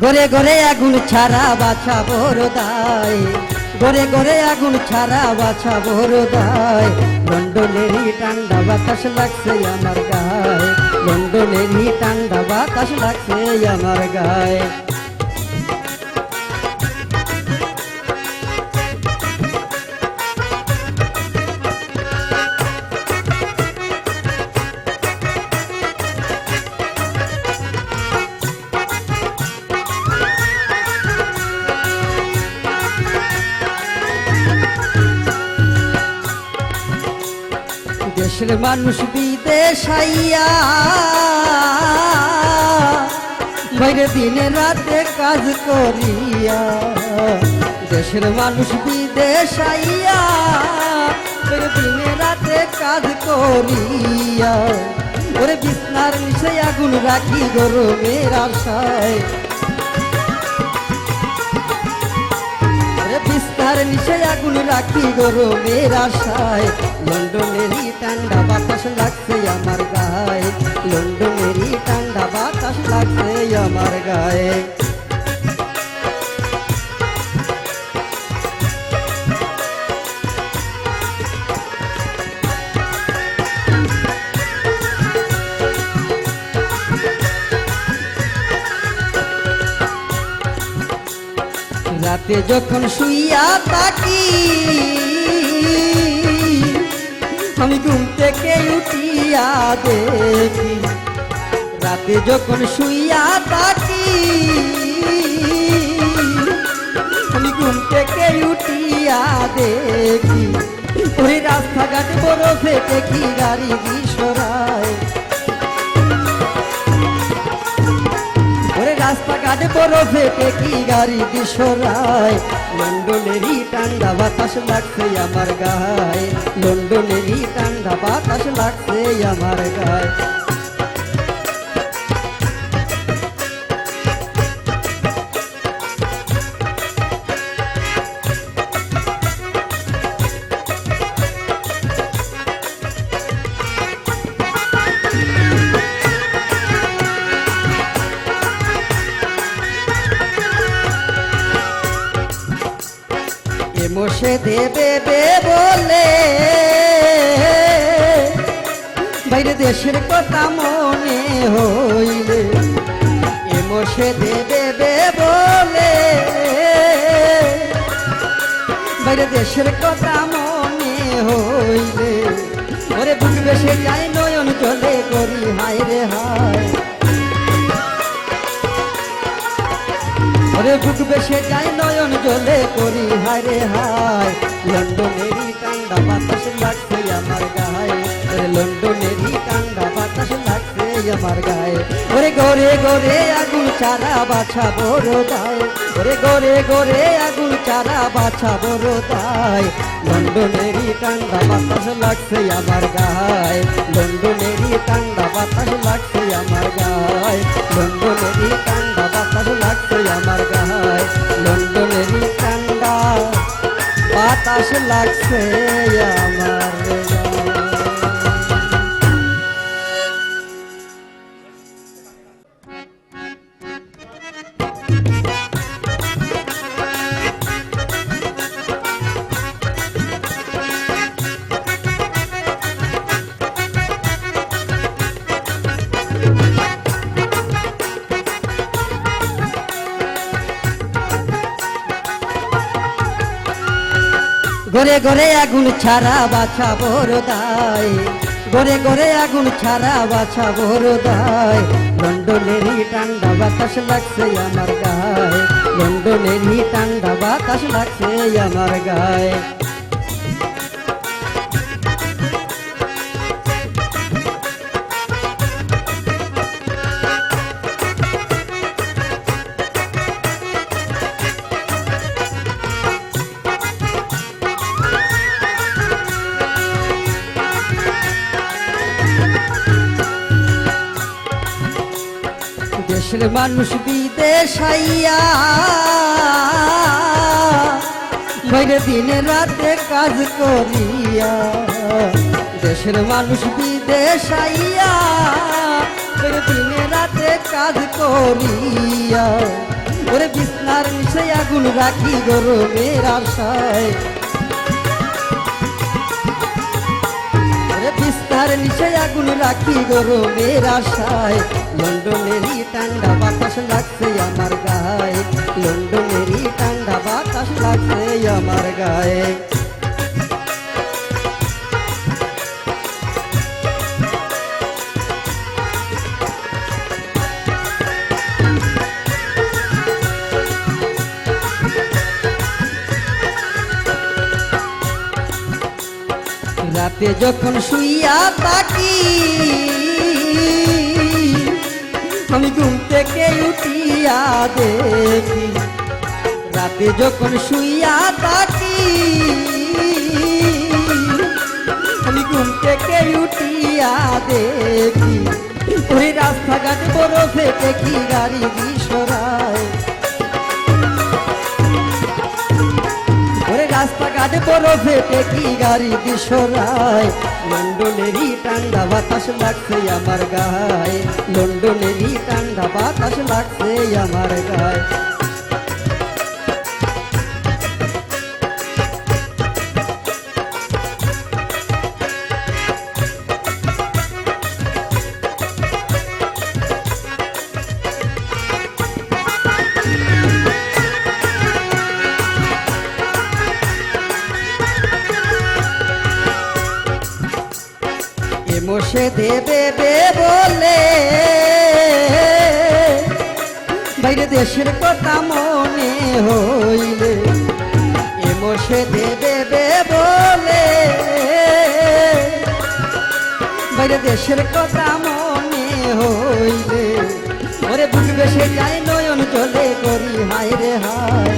ঘরে ঘরে আগুন ছাড়া বাছা বড়দায়, ঘরে ঘরে আগুন ছাড়া বাছা বড়দায়। লন্ডনেরই ঠান্ডা বাতাস লাগছে আমার গায়ে, লন্ডনেরই ঠান্ডা বাতাস লাগছে আমার গায়ে। দেশের মানুষ বিদেশ আইয়া বাইরে দিনে রাতে কাজ করিয়া, দেশের মানুষ বিদেশ আইয়া বাইরে দিনে রাতে কাজ করিয়া। ওরে বিছনার নিচে আগুন রাখি গরমের আশায়, বিস্তার নিচে আগুন রাখি গরমের আশায়। লন্ডনেরই ঠান্ডা বাতাস লাগছে আমার গায়ে, লন্ডনেরই ঠান্ডা বাতাস লাগছে আমার গায়ে। রাতে যখন শুইয়া থাকি আমি ঘুম থেকে উঠিয়া দেখি, রাতে যখন শুইয়া থাকি আমি ঘুম থেকে উঠিয়া দেখি। ওই রাস্তাঘাট বরফে দেখি গাড়ি সরায়, রাস্তাঘাট বরফে দেখি গাড়ি সরায়। লন্ডনেরই ঠান্ডা বাতাস লাগছে আমার গায়ে, লন্ডনেরই ঠান্ডা বাতাস লাগছে আমার গায়ে। বসে দেবে বলে বাইরে দেশের কথা মনে হইলে, বসে দেবে বলে বাইরে দেশের কথা মনে হইলে। ওরে বুক বেশে যায় নয়ন চলে করি হায় রে হায়, ওরে বুক বেশে যায় নয়ন জলে করি হায় রে হায়। লন্ডনেরই ঠান্ডা বাতাস লাগছে আমার গায়ে, ওরে লন্ডনেরই ঠান্ডা বাতাস লাগছে আমার গায়ে। ওরে গোরে গোরে আগুন চারা বাছা বড়দায়, ওরে গোরে গোরে আগুন চারা বাছা বড়দায়। লন্ডনেরই ঠান্ডা বাতাস লাগছে আমার গায়ে, লন্ডনেরই ঠান্ডা বাতাস লাগছে আমার গায়ে, লন্ডনেরই ঠান্ডা বাতাস লাগছে আমার গায়ে, লন্ডনেরই ঠান্ডা বাতাস লাগছে আমার গায়ে। ঘরে ঘরে আগুন ছাড়া বাছা বড়দায়, ঘরে ঘরে আগুন ছাড়া বাছা বড়দায়। লন্ডনেরই ঠান্ডা বাতাস লাগছে আমার গায়ে, লন্ডনেরই ঠান্ডা বাতাস লাগছে আমার গায়ে। দেশের মানুষ বিদেশাইয়া বাইরে দিনে রাতে কাজ করিয়া, দেশের মানুষ বিদেশাইয়া বাইরে দিনে রাতে কাজ করিয়া, ওরে বিছনার নিচে আগুন রাখি গরমের আশায়, ওরে বিছনার নিচে আগুন রাখি গরমের আশায়, লন্ডনেরই ঠান্ডা বাতাস লাগছে আমার গায়ে, লন্ডনেরই ঠান্ডা বাতাস লাগছে আমার গায়ে। রাতে যখন শুইয়া থাকি আমি ঘুম থেকে উঠিয়া দেখি, রাতে যখন শুইয়া থাকি আমি ঘুম থেকে উঠিয়া দেখি, ওই রাস্তাঘাট বরফে দেখি গাড়ি বিসরায়, ওরে রাস্তাঘাট বরফে দেখি গাড়ি বিসরায়, লন্ডনেরই ঠান্ডা বাতাস লাগছে আমার গায়ে, লন্ডনেরই ঠান্ডা বাতাস লাগছে আমার গায়ে। মোশে দেবে বলে বাইরে দেশের কথা মনে হইলে, এ মোশে দেবে বলে বাইরে দেশের কথা মনে হইলে, ওরে বুক বেশে যায় নয়ন জলে করি হায় রে হায়,